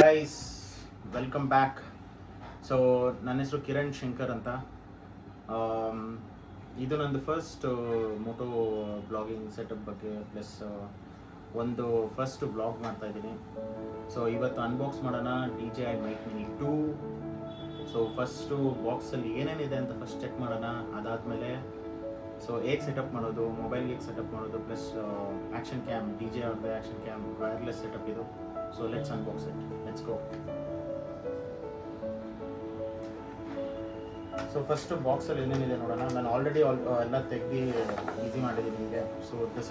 Guys, welcome back. So ನನ್ನ ಹೆಸರು ಕಿರಣ್ ಶಂಕರ್ ಅಂತ. ಇದು ನಂದು ಫಸ್ಟ್ ಮೋಟೋ ಬ್ಲಾಗಿಂಗ್ ಸೆಟಪ್ ಬಗ್ಗೆ ಪ್ಲಸ್ ಒಂದು ಫಸ್ಟ್ ಬ್ಲಾಗ್ ಮಾಡ್ತಾ ಇದ್ದೀನಿ. ಸೊ ಇವತ್ತು ಅನ್ಬಾಕ್ಸ್ ಮಾಡೋಣ DJI Mic Mini 2. So first ಬಾಕ್ಸಲ್ಲಿ ಏನೇನಿದೆ ಅಂತ ಫಸ್ಟ್ ಚೆಕ್ ಮಾಡೋಣ. ಅದಾದಮೇಲೆ ಸೊ ಹೇಗೆ ಸೆಟಪ್ ಮಾಡೋದು, ಮೊಬೈಲ್ಗೆ ಹೇಗೆ ಸೆಟಪ್ ಮಾಡೋದು, ಪ್ಲಸ್ ಆ್ಯಕ್ಷನ್ ಕ್ಯಾಮ್, DJI ಅವ್ರದ್ದು ಆ್ಯಕ್ಷನ್ ಕ್ಯಾಮ್ ವೈರ್ಲೆಸ್ ಸೆಟಪ್ ಇದು. So let's unbox it, let's go. So first ಬಾಕ್ಸಲ್ಲಿ ಏನೇನಿದೆ ನೋಡೋಣ. ನಾನು ಆಲ್ರೆಡಿ ಎಲ್ಲ ತೆಗ್ದು ಈಸಿ ಮಾಡಿದ್ದೀನಿ ನಿಮಗೆ. So this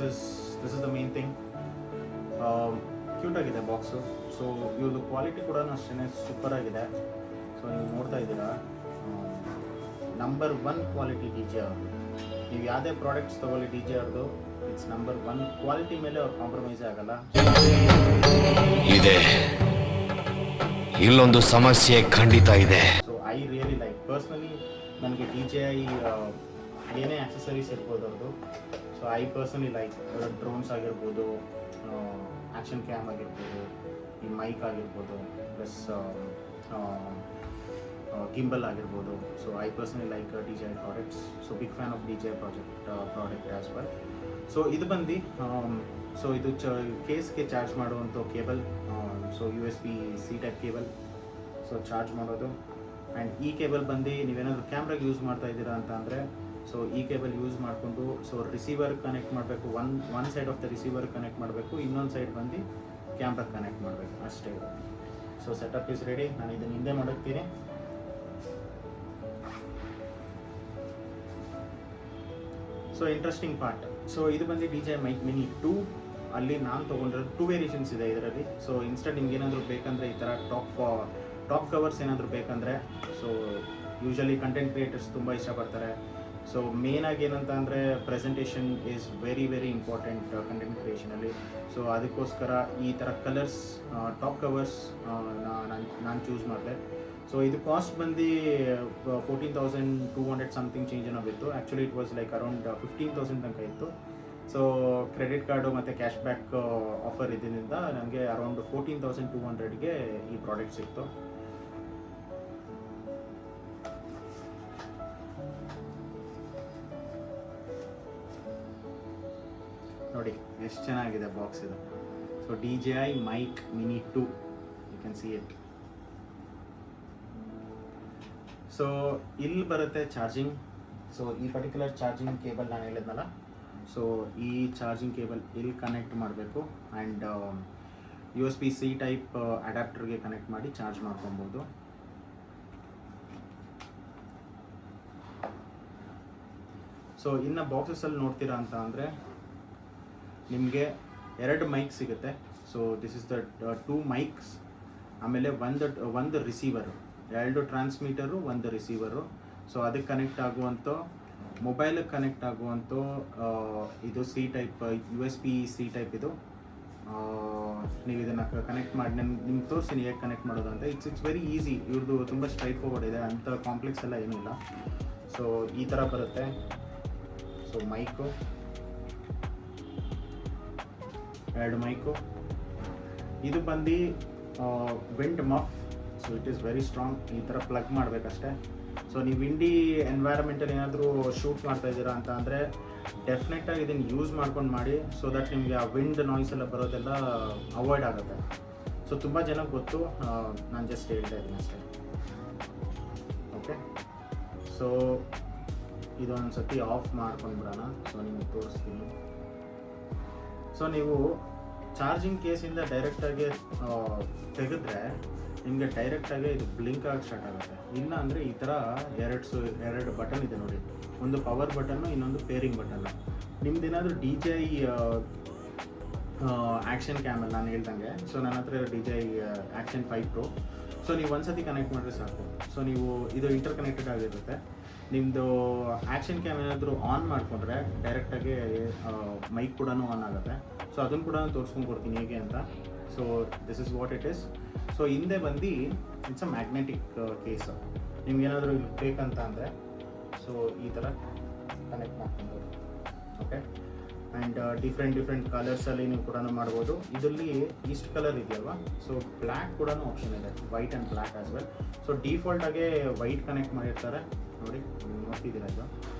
is the main thing. ಕ್ಯೂಟಾಗಿದೆ ಬಾಕ್ಸು. ಸೊ ಇವ್ರದ್ದು ಕ್ವಾಲಿಟಿ ಕೂಡ ಅಷ್ಟೇ ಸೂಪರ್ ಆಗಿದೆ. ಸೊ ನೀವು ನೋಡ್ತಾ ಇದ್ದೀರಾ, ನಂಬರ್ 1 ಕ್ವಾಲಿಟಿ DJI ಅವ್ರದ್ದು. ನೀವು ಯಾವುದೇ ಪ್ರಾಡಕ್ಟ್ಸ್ ತೊಗೊಳ್ಳಿ DJI ಅವ್ರದ್ದು, ಇಟ್ಸ್ ನಂಬರ್ 1 ಕ್ವಾಲಿಟಿ ಮೇಲೆ ಅವ್ರು ಕಾಂಪ್ರಮೈಸೇ ಆಗಲ್ಲ. ಇದೆ ಇಲ್ಲೊಂದು ಸಮಸ್ಯೆ ಖಂಡಿತ ಇದೆ. So I really like personally, ನನಗೆ DJI ಏನೇ ಆಕ್ಸೆಸರೀಸ್ ಇರ್ಬೋದು ಅವ್ರದ್ದು. So I personally like drones ಆಗಿರ್ಬೋದು, ಆ್ಯಕ್ಷನ್ ಕ್ಯಾಮ್ ಆಗಿರ್ಬೋದು, ಈ ಮೈಕ್ ಆಗಿರ್ಬೋದು, ಪ್ಲಸ್ ಗಿಂಬಲ್ ಆಗಿರ್ಬೋದು. So I personally like DJI products. So big fan of DJI product as well. So ಇದು ಬಂದು ಸೊ ಇದು ಕೇಸ್ಗೆ ಚಾರ್ಜ್ ಮಾಡುವಂಥ cable. So USB-C type cable. So charge ಮಾಡೋದು. ಆ್ಯಂಡ್ ಈ ಕೇಬಲ್ ಬಂದು ನೀವೇನಾದರೂ ಕ್ಯಾಮ್ರಾಗೆ ಯೂಸ್ ಮಾಡ್ತಾ ಇದ್ದೀರಾ ಅಂತ ಅಂದರೆ, ಸೊ ಈ ಕೇಬಲ್ ಯೂಸ್ ಮಾಡಿಕೊಂಡು ಸೊ ರಿಸೀವರ್ ಕನೆಕ್ಟ್ ಮಾಡಬೇಕು. One side of the receiver connect ಮಾಡಬೇಕು, ಇನ್ನೊಂದು ಸೈಡ್ ಬಂದು ಕ್ಯಾಮ್ರಾಗೆ ಕನೆಕ್ಟ್ ಮಾಡಬೇಕು, ಅಷ್ಟೇ. So setup is ready. ನಾನು ಇದನ್ನು ಹಿಂದೆ ಮಾಡೋಗ್ತೀನಿ. So interesting part. ಸೊ ಇದು ಬಂದು DJI Mic Mini 2. ಅಲ್ಲಿ ನಾನು ತೊಗೊಂಡಿರೋದು 2 ವೇರಿಯೇಷನ್ಸ್ ಇದೆ ಇದರಲ್ಲಿ. ಸೊ ಇನ್ಸ್ಟೆಂಟ್ ನಿಮ್ಗೆ ಏನಾದರೂ ಬೇಕಂದರೆ ಈ ಥರ ಟಾಪ್ ಕವರ್ಸ್ ಏನಾದರೂ ಬೇಕಂದರೆ, ಸೊ ಯೂಶಲಿ ಕಂಟೆಂಟ್ ಕ್ರಿಯೇಟರ್ಸ್ ತುಂಬ ಇಷ್ಟಪಡ್ತಾರೆ. ಸೊ ಮೇನಾಗಿ ಏನಂತ ಅಂದರೆ presentation is very important content ಕ್ರಿಯೇಷನಲ್ಲಿ. ಸೊ ಅದಕ್ಕೋಸ್ಕರ ಈ ಥರ ಕಲರ್ಸ್ ಟಾಪ್ ಕವರ್ಸ್ ನಾನು ಚೂಸ್ ಮಾಡಿದೆ. ಸೊ ಇದು ಕಾಸ್ಟ್ ಬಂದು 14,200 ಸಮಥಿಂಗ್ ಚೇಂಜ್ ಏನೋ ಬಿತ್ತು. Actually it was like around 15,000 ತನಕ ಇತ್ತು. ಸೊ ಕ್ರೆಡಿಟ್ ಕಾರ್ಡು ಮತ್ತು ಕ್ಯಾಶ್ ಬ್ಯಾಕ್ ಆಫರ್ ಇದರಿಂದ ನನಗೆ ಅರೌಂಡ್ 14,200ಗೆ ಈ ಪ್ರಾಡಕ್ಟ್ ಸಿಕ್ತು. ನೋಡಿ ಎಷ್ಟು ಚೆನ್ನಾಗಿದೆ ಬಾಕ್ಸ್ ಇದು. So DJI Mic Mini 2, you can see it. So ಇಲ್ಲಿ ಬರುತ್ತೆ ಚಾರ್ಜಿಂಗ್. ಸೊ ಈ ಪರ್ಟಿಕ್ಯುಲರ್ ಚಾರ್ಜಿಂಗ್ ಕೇಬಲ್ ನಾನು ಹೇಳಿದ್ನಲ್ಲ, ಸೊ ಈ ಚಾರ್ಜಿಂಗ್ ಕೇಬಲ್ ಇಲ್ಲಿ ಕನೆಕ್ಟ್ ಮಾಡಬೇಕು. ಆ್ಯಂಡ್ USB-C ಟೈಪ್ ಅಡ್ಯಾಪ್ಟರ್ಗೆ ಕನೆಕ್ಟ್ ಮಾಡಿ ಚಾರ್ಜ್ ಮಾಡ್ಕೊಬೋದು. ಸೊ ಇನ್ನು ಬಾಕ್ಸಸ್ಸಲ್ಲಿ ನೋಡ್ತೀರಾ ಅಂತ ಅಂದರೆ ನಿಮಗೆ 2 ಮೈಕ್ ಸಿಗುತ್ತೆ. So this is the 2 mics. ಆಮೇಲೆ ಒಂದು ರಿಸೀವರು, 2 ಟ್ರಾನ್ಸ್ಮೀಟರು, 1 ರಿಸೀವರು. ಸೊ ಅದಕ್ಕೆ ಕನೆಕ್ಟ್ ಆಗುವಂಥ, ಮೊಬೈಲಿಗೆ ಕನೆಕ್ಟ್ ಆಗುವಂಥ ಇದು C ಟೈಪ್ USB-C ಟೈಪ್ ಇದು. ನೀವು ಇದನ್ನು ಕನೆಕ್ಟ್ ಮಾಡಿ ನಿಮ್ಗೆ ತೋರಿಸ್ತೀನಿ ಹೇಗೆ ಕನೆಕ್ಟ್ ಮಾಡೋದು ಅಂತ. It's very easy. ಇವ್ರದ್ದು ತುಂಬ ಸ್ಟ್ರೈಟ್ ಫಾರ್ವರ್ಡ್ ಇದೆ, ಅಂಥ ಕಾಂಪ್ಲೆಕ್ಸ್ ಎಲ್ಲ ಏನಿಲ್ಲ. ಸೊ ಈ ಥರ ಬರುತ್ತೆ. So mic, 2 mic. ಇದು ಬಂದು wind muff. So it is very strong. ಈ ಥರ ಪ್ಲಗ್ ಮಾಡಬೇಕಷ್ಟೆ. ಸೊ ನೀವು ವಿಂಡಿ ಎನ್ವೈರನ್ಮೆಂಟಲ್ಲಿ ಏನಾದರೂ ಶೂಟ್ ಮಾಡ್ತಾ ಇದ್ದೀರಾ ಅಂತ ಅಂದರೆ ಡೆಫಿನೆಟಾಗಿ ಇದನ್ನು ಯೂಸ್ ಮಾಡ್ಕೊಂಡು ಮಾಡಿ. ಸೊ ದಟ್ ನಿಮಗೆ ಆ ವಿಂಡ್ ನಾಯ್ಸ್ ಎಲ್ಲ ಬರೋದೆಲ್ಲ ಅವಾಯ್ಡ್ ಆಗುತ್ತೆ. ಸೊ ತುಂಬ ಜನಕ್ಕೆ ಗೊತ್ತು, ನಾನು ಜಸ್ಟ್ ಹೇಳ್ತಾ ಇದ್ದೀನಿ ಅಷ್ಟೇ. ಓಕೆ, ಸೊ ಇದೊಂದು ಸತಿ ಆಫ್ ಮಾಡ್ಕೊಂಡ್ಬಿಡೋಣ. ಸೊ ನಿಮಗೆ ತೋರಿಸ್ತೀನಿ. ಸೊ ನೀವು ಚಾರ್ಜಿಂಗ್ ಕೇಸಿಂದ ಡೈರೆಕ್ಟಾಗಿ ತೆಗೆದ್ರೆ ನಿಮಗೆ ಡೈರೆಕ್ಟಾಗಿ ಇದು ಬ್ಲಿಂಕ್ ಆಗಿ ಸ್ಟಾರ್ಟ್ ಆಗುತ್ತೆ. ಇಲ್ಲ ಅಂದರೆ ಈ ಥರ 2 ಬಟನ್ ಇದೆ ನೋಡಿ, ಒಂದು ಪವರ್ ಬಟನ್ನು, ಇನ್ನೊಂದು ಪೇರಿಂಗ್ ಬಟನ್ನು. ನಿಮ್ದೇನಾದರೂ DJI ಆ್ಯಕ್ಷನ್ ಕ್ಯಾಮಲ್ಲಿ ನಾನು ಹೇಳ್ದಂಗೆ, ಸೊ ನನ್ನ ಹತ್ರ DJI Action 5 Pro. ಸೊ ನೀವು ಒಂದ್ಸತಿ ಕನೆಕ್ಟ್ ಮಾಡಿದ್ರೆ ಸಾಕು. ಸೊ ನೀವು ಇದು ಇಂಟರ್ ಕನೆಕ್ಟೆಡ್ ಆಗಿರುತ್ತೆ. ನಿಮ್ಮದು ಆ್ಯಕ್ಷನ್ ಕ್ಯಾಮ್ ಏನಾದರೂ ಆನ್ ಮಾಡಿಕೊಂಡ್ರೆ ಡೈರೆಕ್ಟಾಗಿ ಮೈಕ್ ಕೂಡ ಆನ್ ಆಗುತ್ತೆ. ಸೊ ಅದನ್ನು ಕೂಡ ತೋರಿಸ್ಕೊಂಡು ಕೊಡ್ತೀನಿ ಹೇಗೆ ಅಂತ. So this is what it is. So ಹಿಂದೆ ಬಂದು ಇಟ್ಸ್ ಅ ಮ್ಯಾಗ್ನೆಟಿಕ್ ಕೇಸ್. ನಿಮ್ಗೇನಾದರೂ ಇಲ್ಲಿ ಬೇಕಂತ ಅಂದರೆ ಸೊ ಈ ಥರ ಕನೆಕ್ಟ್ ಮಾಡ್ಕೊಂಡು, ಓಕೆ. ಆ್ಯಂಡ್ ಡಿಫ್ರೆಂಟ್ ಕಲರ್ಸಲ್ಲಿ ನೀವು ಕೂಡ ಮಾಡ್ಬೋದು. ಇದರಲ್ಲಿ ಇಷ್ಟು ಕಲರ್ ಇದೆಯಲ್ವಾ, ಸೊ ಬ್ಲ್ಯಾಕ್ ಕೂಡ ಆಪ್ಷನ್ ಇದೆ, white and black as well. So ಡಿಫಾಲ್ಟಾಗೆ ವೈಟ್ ಕನೆಕ್ಟ್ ಮಾಡಿರ್ತಾರೆ ನೋಡಿ, ನೀವು ನೋಡ್ತಿದ್ದೀರ ಇದು.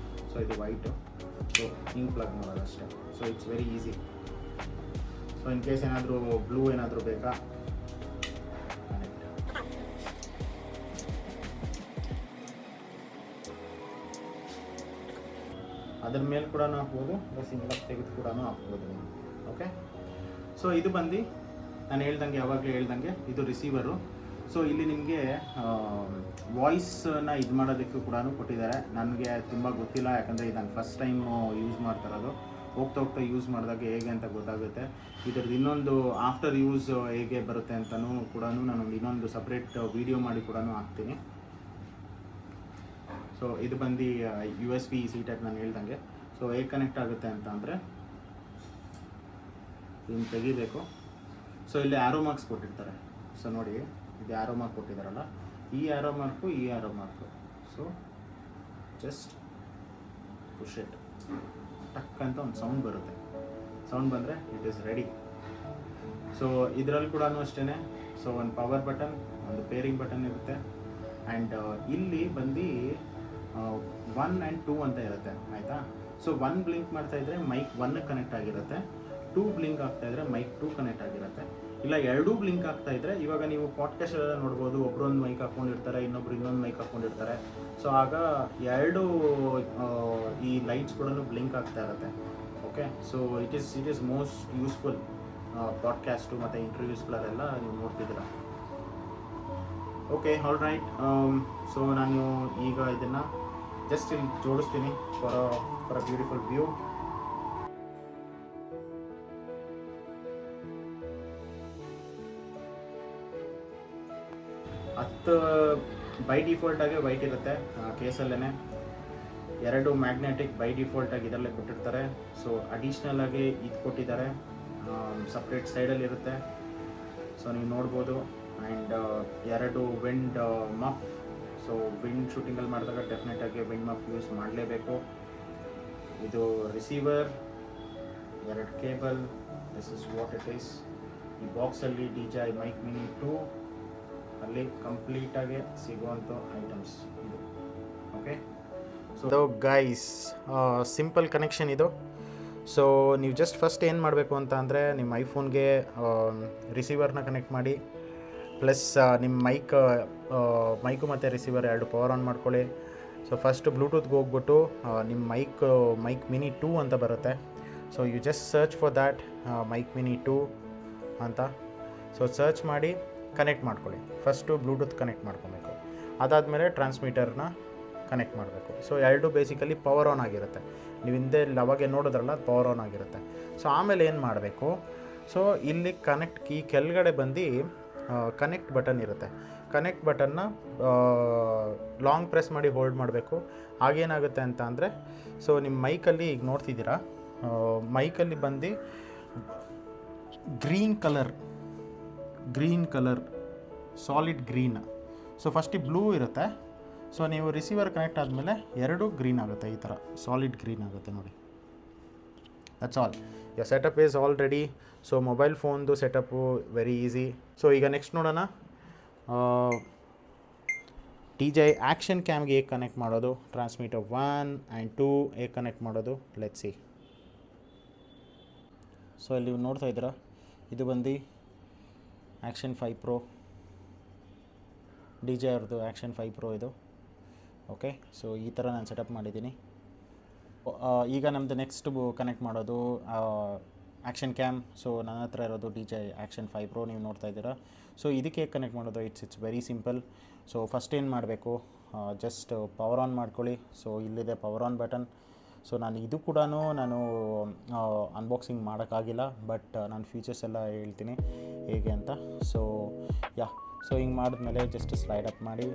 ಸೊ ಇದು ವೈಟು, ಸೊ ಹಿಂಗೆ ಪ್ಲಗ್ ಮಾಡೋದು ಅಷ್ಟೇ. So it's very easy. So in case ಏನಾದರೂ ಬ್ಲೂ ಏನಾದರೂ ಬೇಕಾ, ಕನೆಕ್ಟ್. ಅದ್ರ ಮೇಲೆ ಕೂಡ ಹಾಕ್ಬೋದು, ಸಿಂಗಲ್ ತೆಗೆದು ಕೂಡ ಹಾಕ್ಬೋದು ನೀವು. ಓಕೆ, ಸೊ ಇದು ಬಂದು ನಾನು ಯಾವಾಗಲೂ ಹೇಳ್ದಂಗೆ ಇದು ರಿಸೀವರು. ಸೊ ಇಲ್ಲಿ ನಿಮಗೆ ವಾಯ್ಸನ್ನ ಇದು ಮಾಡೋದಕ್ಕೂ ಕೂಡ ಕೊಟ್ಟಿದ್ದಾರೆ. ನನಗೆ ತುಂಬ ಗೊತ್ತಿಲ್ಲ, ಯಾಕಂದರೆ ಇದು ನಾನು ಫಸ್ಟ್ ಟೈಮ್ ಯೂಸ್ ಮಾಡ್ತಾ ಇರೋದು. ಹೋಗ್ತಾ ಯೂಸ್ ಮಾಡಿದಾಗ ಹೇಗೆ ಅಂತ ಗೊತ್ತಾಗುತ್ತೆ. ಇದ್ರದ್ದು ಇನ್ನೊಂದು ಆಫ್ಟರ್ ಯೂಸ್ ಹೇಗೆ ಬರುತ್ತೆ ಅಂತಲೂ ಕೂಡ ನಾನೊಂದು ಇನ್ನೊಂದು ಸಪ್ರೇಟ್ ವಿಡಿಯೋ ಮಾಡಿ ಕೂಡ ಹಾಕ್ತೀನಿ. ಸೊ ಇದು ಬಂದು USB C ಟೈಪ್ ನಾನು ಹೇಳ್ದಂಗೆ. ಸೊ ಹೇಗೆ ಕನೆಕ್ಟ್ ಆಗುತ್ತೆ ಅಂತ ಅಂದರೆ ಇದನ್ನು ತೆಗಿಬೇಕು. ಸೊ ಇಲ್ಲಿ ಆ್ಯರೋ ಮಾರ್ಕ್ಸ್ ಕೊಟ್ಟಿರ್ತಾರೆ. ಸೊ ನೋಡಿ, ಇದು ಆ್ಯರೋ ಮಾರ್ಕ್ ಕೊಟ್ಟಿದ್ದಾರಲ್ಲ, ಈ arrow mark. So just push it, ಟಕ್ ಅಂತ ಒಂದು ಸೌಂಡ್ ಬರುತ್ತೆ. ಸೌಂಡ್ ಬಂದರೆ ಇಟ್ ಈಸ್ ರೆಡಿ. ಸೊ ಇದರಲ್ಲಿ ಕೂಡ ಅಷ್ಟೇ. ಸೊ ಒಂದು ಪವರ್ ಬಟನ್, ಒಂದು ಪೇರಿಂಗ್ ಬಟನ್ ಇರುತ್ತೆ. ಆ್ಯಂಡ್ ಇಲ್ಲಿ ಬಂದು 1 and 2 ಅಂತ ಇರುತ್ತೆ, ಆಯಿತಾ. ಸೊ 1 ಬ್ಲಿಂಕ್ ಮಾಡ್ತಾಯಿದ್ರೆ ಮೈಕ್ 1 ಕನೆಕ್ಟ್ ಆಗಿರುತ್ತೆ, 2 ಬ್ಲಿಂಕ್ ಆಗ್ತಾಯಿದ್ರೆ ಮೈಕ್ 2 ಕನೆಕ್ಟ್ ಆಗಿರುತ್ತೆ. ಇಲ್ಲ 2 ಬ್ಲಿಂಕ್ ಆಗ್ತಾಯಿದ್ರೆ, ಇವಾಗ ನೀವು ಪಾಡ್ಕಾಸ್ಟ್ ಎಲ್ಲ ನೋಡ್ಬೋದು, ಒಬ್ಬರೊಂದು ಮೈಕ್ ಹಾಕ್ಕೊಂಡಿರ್ತಾರೆ, ಇನ್ನೊಬ್ರು ಇನ್ನೊಂದು ಮೈಕ್ ಹಾಕ್ಕೊಂಡಿರ್ತಾರೆ. ಸೊ ಆಗ 2 ಈ ಲೈಟ್ಸ್ ಕೂಡ ಬ್ಲಿಂಕ್ ಆಗ್ತಾ ಇರುತ್ತೆ. Okay, so it is most useful podcast ಮತ್ತು ಇಂಟರ್ವ್ಯೂಸ್ಗಳೆಲ್ಲ ನೀವು ನೋಡ್ತಿದ್ದೀರ. Okay, all right. ಸೊ ನಾನು ಈಗ ಇದನ್ನು ಜಸ್ಟ್ ಇಲ್ಲಿ ಜೋಡಿಸ್ತೀನಿ for a beautiful view. By ಡಿಫಾಲ್ಟಾಗಿ ವೈಟ್ ಇರುತ್ತೆ ಕೇಸಲ್ಲೇ. 2 ಮ್ಯಾಗ್ನೆಟಿಕ್ ಬೈ ಡಿಫಾಲ್ಟಾಗಿ ಇದರಲ್ಲೇ ಕೊಟ್ಟಿರ್ತಾರೆ. ಸೊ ಅಡಿಷ್ನಲ್ ಆಗಿ ಇದು ಕೊಟ್ಟಿದ್ದಾರೆ, ಸಪ್ರೇಟ್ ಸೈಡಲ್ಲಿ ಇರುತ್ತೆ. ಸೊ ನೀವು ನೋಡ್ಬೋದು. And 2 wind muff. So wind ಶೂಟಿಂಗಲ್ಲಿ ಮಾಡಿದಾಗ ಡೆಫಿನೆಟಾಗಿ ವಿಂಡ್ ಮಫ್ ಯೂಸ್ ಮಾಡಲೇಬೇಕು. ಇದು receiver, 2 cable. This is what it is. ಈ ಬಾಕ್ಸಲ್ಲಿ DJI ಮೈಕ್ ಮಿನಿ 2 ಅಲ್ಲಿ ಕಂಪ್ಲೀಟಾಗಿ ಸಿಗುವಂಥ ಐಟಮ್ಸ್ ಇದು. Okay, so guys, simple connection ಇದು. ಸೊ ನೀವು ಜಸ್ಟ್ ಫಸ್ಟ್ ಏನು ಮಾಡಬೇಕು ಅಂತ ಅಂದರೆ, ನಿಮ್ಮ ಐಫೋನ್ಗೆ ರಿಸೀವರ್ನ ಕನೆಕ್ಟ್ ಮಾಡಿ, ಪ್ಲಸ್ ನಿಮ್ಮ ಮೈಕು ಮತ್ತು ರಿಸೀವರ್ 2 ಪವರ್ ಆನ್ ಮಾಡ್ಕೊಳ್ಳಿ. ಸೊ ಫಸ್ಟ್ ಬ್ಲೂಟೂತ್ಗೆ ಹೋಗ್ಬಿಟ್ಟು ನಿಮ್ಮ ಮೈಕ್ ಮಿನಿ 2 ಅಂತ ಬರುತ್ತೆ. So you just search for that mic mini 2 ಅಂತ. ಸೊ ಸರ್ಚ್ ಮಾಡಿ ಕನೆಕ್ಟ್ ಮಾಡ್ಕೊಳ್ಳಿ. ಫಸ್ಟು ಬ್ಲೂಟೂತ್ ಕನೆಕ್ಟ್ ಮಾಡ್ಕೊಬೇಕು, ಅದಾದಮೇಲೆ ಟ್ರಾನ್ಸ್ಮಿಟರ್ನ ಕನೆಕ್ಟ್ ಮಾಡಬೇಕು. ಸೊ 2 ಬೇಸಿಕಲಿ ಪವರ್ ಆನ್ ಆಗಿರುತ್ತೆ. ನೀವು ಹಿಂದೆ ಅವಾಗೆ ನೋಡಿದ್ರಲ್ಲ, ಅದು ಪವರ್ ಆನ್ ಆಗಿರುತ್ತೆ. ಸೊ ಆಮೇಲೆ ಏನು ಮಾಡಬೇಕು, ಸೊ ಇಲ್ಲಿ ಕನೆಕ್ಟ್ ಕೀ ಕೆಳಗಡೆ ಬಂದು ಕನೆಕ್ಟ್ ಬಟನ್ ಇರುತ್ತೆ. ಕನೆಕ್ಟ್ ಬಟನ್ನ ಲಾಂಗ್ ಪ್ರೆಸ್ ಮಾಡಿ ಹೋಲ್ಡ್ ಮಾಡಬೇಕು. ಆಗೇನಾಗುತ್ತೆ ಅಂತ ಅಂದರೆ, ಸೊ ನಿಮ್ಮ ಮೈಕಲ್ಲಿ ಈಗ ನೋಡ್ತಿದ್ದೀರಾ, ಮೈಕಲ್ಲಿ ಬಂದು green colour solid green. So ಫಸ್ಟಿಗೆ ಬ್ಲೂ ಇರುತ್ತೆ. ಸೊ ನೀವು ರಿಸೀವರ್ ಕನೆಕ್ಟ್ ಆದಮೇಲೆ 2 ಗ್ರೀನ್ ಆಗುತ್ತೆ, ಈ ಥರ ಸಾಲಿಡ್ ಗ್ರೀನ್ ಆಗುತ್ತೆ ನೋಡಿ. That's all. Yeah setup is all ready. So mobile ಫೋನ್ದು ಸೆಟಪ್ಪು ವೆರಿ ಈಸಿ. ಸೊ ಈಗ ನೆಕ್ಸ್ಟ್ ನೋಡೋಣ, DJI ಆ್ಯಕ್ಷನ್ ಕ್ಯಾಮ್ಗೆ ಹೇಗೆ ಕನೆಕ್ಟ್ ಮಾಡೋದು, ಟ್ರಾನ್ಸ್ಮಿಟರ್ 1 and 2 ಹೇಗೆ ಕನೆಕ್ಟ್ ಮಾಡೋದು, ಲೆಟ್ಸ್ ಸಿ. ಸೊ ಇಲ್ಲಿ ನೋಡ್ತಾ ಇದ್ದೀರಾ, ಇದು ಬಂದು ಆ್ಯಕ್ಷನ್ 5 Pro, DJI ಅವ್ರದ್ದು ಆ್ಯಕ್ಷನ್ 5 Pro ಇದು. ಓಕೆ, ಸೊ ಈ ಥರ ನಾನು ಸೆಟಪ್ ಮಾಡಿದ್ದೀನಿ. ಈಗ ನಮ್ಮದು ನೆಕ್ಸ್ಟ್ ಕನೆಕ್ಟ್ ಮಾಡೋದು ಆ್ಯಕ್ಷನ್ ಕ್ಯಾಮ್. ಸೊ ನನ್ನ ಹತ್ರ ಇರೋದು DJI ಆ್ಯಕ್ಷನ್ 5 Pro ನೀವು ನೋಡ್ತಾ ಇದ್ದೀರಾ. ಸೊ ಇದಕ್ಕೆ ಕನೆಕ್ಟ್ ಮಾಡೋದು, it's very simple. So first ಏನು ಮಾಡಬೇಕು, ಜಸ್ಟ್ ಪವರ್ ಆನ್ ಮಾಡ್ಕೊಳ್ಳಿ. ಸೊ ಇಲ್ಲಿದೆ ಪವರ್ ಆನ್ ಬಟನ್. ಸೊ ನಾನು ಇದು ಕೂಡ ನಾನು ಅನ್ಬಾಕ್ಸಿಂಗ್ ಮಾಡೋಕ್ಕಾಗಿಲ್ಲ, ಬಟ್ ನಾನು ಫೀಚರ್ಸ್ ಎಲ್ಲ ಹೇಳ್ತೀನಿ ಹೇಗೆ ಅಂತ. ಸೊ ಸೊ ಹಿಂಗೆ ಮಾಡಿದ್ಮೇಲೆ ಜಸ್ಟ್ ಸ್ಲೈಡ್ ಅಪ್ ಮಾಡಿ.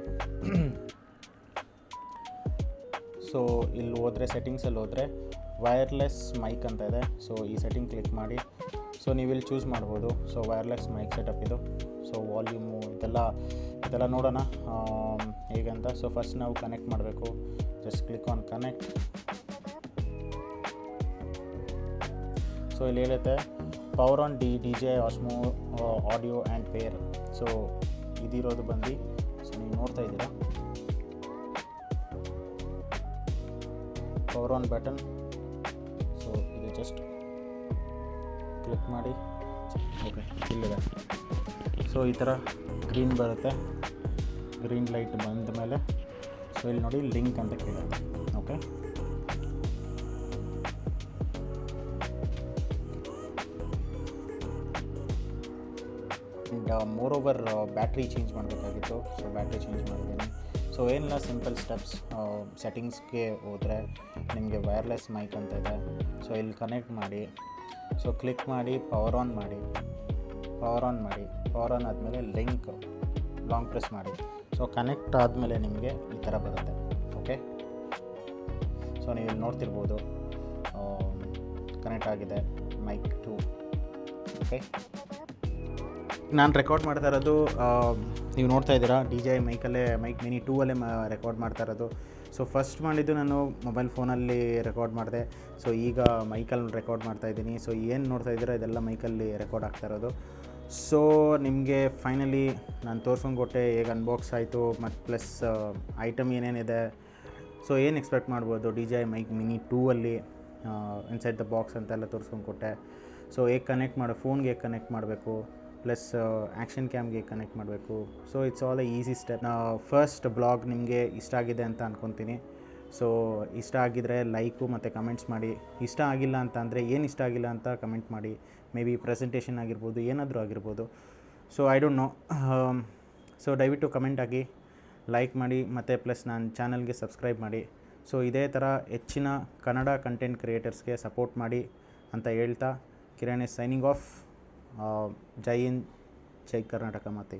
ಸೊ ಇಲ್ಲಿ ಹೋದರೆ ಸೆಟ್ಟಿಂಗ್ಸಲ್ಲಿ ಹೋದರೆ ವೈರ್ಲೆಸ್ ಮೈಕ್ ಅಂತ ಇದೆ. ಸೊ ಈ ಸೆಟ್ಟಿಂಗ್ ಕ್ಲಿಕ್ ಮಾಡಿ. ಸೊ ನೀವು ಇಲ್ಲಿ ಚೂಸ್ ಮಾಡ್ಬೋದು. ಸೊ ವೈರ್ಲೆಸ್ ಮೈಕ್ ಸೆಟಪ್ ಇದು. ಸೊ ವಾಲ್ಯೂಮು ಇದೆಲ್ಲ ನೋಡೋಣ ಹೇಗೆ ಅಂತ. ಸೊ ಫಸ್ಟ್ ನಾವು ಕನೆಕ್ಟ್ ಮಾಡಬೇಕು. Just click on connect. So ಇಲ್ಲಿ ಹೇಳುತ್ತೆ power on D J Osmo audio and pair. So ಇದಿರೋದು ಬಂದು, ಸೊ ನೀವು ನೋಡ್ತಾ ಇದ್ದೀರಾ ಪವರ್ ಆನ್ ಬಟನ್. ಸೊ ಇದು ಜಸ್ಟ್ ಕ್ಲಿಕ್ ಮಾಡಿ, ಓಕೆ ಇಲ್ಲಿದೆ. ಸೊ ಈ ಥರ ಗ್ರೀನ್ ಬರುತ್ತೆ, ಗ್ರೀನ್ ಲೈಟ್ ಬಂದ ಮೇಲೆ ಸೊ ಇಲ್ಲಿ ನೋಡಿ ಲಿಂಕ್ ಅಂತ ಕೇಳುತ್ತೆ. Okay, and more over battery change ಮಾಡಬೇಕಾಗಿತ್ತು. ಸೊ ಬ್ಯಾಟ್ರಿ ಚೇಂಜ್ ಮಾಡಿದ್ದೀನಿ. ಸೊ ಏನಿಲ್ಲ, ಸಿಂಪಲ್ ಸ್ಟೆಪ್ಸ್. ಸೆಟ್ಟಿಂಗ್ಸ್ಗೆ ಹೋದರೆ ನಿಮಗೆ ವೈರ್ಲೆಸ್ ಮೈಕ್ ಅಂತ ಇದೆ. ಸೊ ಇಲ್ಲಿ ಕನೆಕ್ಟ್ ಮಾಡಿ, ಸೊ ಕ್ಲಿಕ್ ಮಾಡಿ ಪವರ್ ಆನ್ ಮಾಡಿ. ಪವರ್ ಆನ್ ಆದಮೇಲೆ ಲಿಂಕ್ ಲಾಂಗ್ ಪ್ರೆಸ್ ಮಾಡಿ. ಸೊ ಕನೆಕ್ಟ್ ಆದಮೇಲೆ ನಿಮಗೆ ಈ ಥರ ಬರುತ್ತೆ. ಓಕೆ, ಸೊ ನೀವು ಇಲ್ಲಿ ನೋಡ್ತಿರ್ಬೋದು ಕನೆಕ್ಟ್ ಆಗಿದೆ ಮೈಕ್ 2. ಓಕೆ, ನಾನು ರೆಕಾರ್ಡ್ ಮಾಡ್ತಾ ಇರೋದು ನೀವು ನೋಡ್ತಾ ಇದ್ದೀರಾ DJI ಮೈಕಲ್ಲೇ, ಮೈಕ್ ಮಿನಿ 2 ಅಲ್ಲೇ ರೆಕಾರ್ಡ್ ಮಾಡ್ತಾ ಇರೋದು. ಸೊ ಫಸ್ಟ್ ಮಾಡಿದ್ದು ನಾನು ಮೊಬೈಲ್ ಫೋನಲ್ಲಿ ರೆಕಾರ್ಡ್ ಮಾಡಿದೆ. ಸೊ ಈಗ ಮೈಕಲ್ಲಿ ರೆಕಾರ್ಡ್ ಮಾಡ್ತಾ ಇದ್ದೀನಿ. ಸೊ ಏನು ನೋಡ್ತಾ ಇದ್ದೀರಾ ಇದೆಲ್ಲ ಮೈಕಲ್ಲಿ ರೆಕಾರ್ಡ್ ಆಗ್ತಾ ಇರೋದು. ಸೊ ನಿಮಗೆ ಫೈನಲಿ ನಾನು ತೋರ್ಸ್ಕೊಂಡು ಕೊಟ್ಟೆ, ಹೇಗೆ ಅನ್ಬಾಕ್ಸ್ ಆಯಿತು ಮತ್ತು ಪ್ಲಸ್ ಐಟಮ್ ಏನೇನಿದೆ. ಸೊ ಏನು ಎಕ್ಸ್ಪೆಕ್ಟ್ ಮಾಡ್ಬೋದು DJI ಮೈಕ್ ಮಿನಿ 2 ಅಲ್ಲಿ ಇನ್ಸೈಡ್ ದ ಬಾಕ್ಸ್ ಅಂತೆಲ್ಲ ತೋರಿಸ್ಕೊಂಡು ಕೊಟ್ಟೆ. ಸೊ ಹೇಗೆ ಕನೆಕ್ಟ್ ಫೋನ್ಗೆ ಹೇಗೆ ಕನೆಕ್ಟ್ ಮಾಡಬೇಕು, ಪ್ಲಸ್ ಆ್ಯಕ್ಷನ್ ಕ್ಯಾಮ್ಗೆ ಕನೆಕ್ಟ್ ಮಾಡಬೇಕು. So it's all A easy step. First blog ನಿಮಗೆ ಇಷ್ಟ ಆಗಿದೆ ಅಂತ ಅಂದ್ಕೊತೀನಿ. ಸೊ ಇಷ್ಟ ಆಗಿದರೆ ಲೈಕು ಮತ್ತು ಕಮೆಂಟ್ಸ್ ಮಾಡಿ. ಇಷ್ಟ ಆಗಿಲ್ಲ ಅಂತ ಅಂದರೆ ಏನು ಇಷ್ಟ ಆಗಿಲ್ಲ ಅಂತ ಕಮೆಂಟ್ ಮಾಡಿ. ಮೇ ಬಿ ಪ್ರೆಸೆಂಟೇಷನ್ ಆಗಿರ್ಬೋದು, ಏನಾದರೂ ಆಗಿರ್ಬೋದು. So I don't know. So ದಯವಿಟ್ಟು ಕಮೆಂಟ್ ಆಗಿ, ಲೈಕ್ ಮಾಡಿ ಮತ್ತು ಪ್ಲಸ್ ನನ್ನ ಚಾನಲ್ಗೆ ಸಬ್ಸ್ಕ್ರೈಬ್ ಮಾಡಿ. ಸೊ ಇದೇ ಥರ ಹೆಚ್ಚಿನ ಕನ್ನಡ ಕಂಟೆಂಟ್ ಕ್ರಿಯೇಟರ್ಸ್ಗೆ ಸಪೋರ್ಟ್ ಮಾಡಿ ಅಂತ ಹೇಳ್ತಾ ಕಿರಣ್ ಇಸ್ ಸೈನಿಂಗ್ ಆಫ್. ಜೈ ಹಿಂದ್, ಜೈ ಕರ್ನಾಟಕ ಮಾತೆ.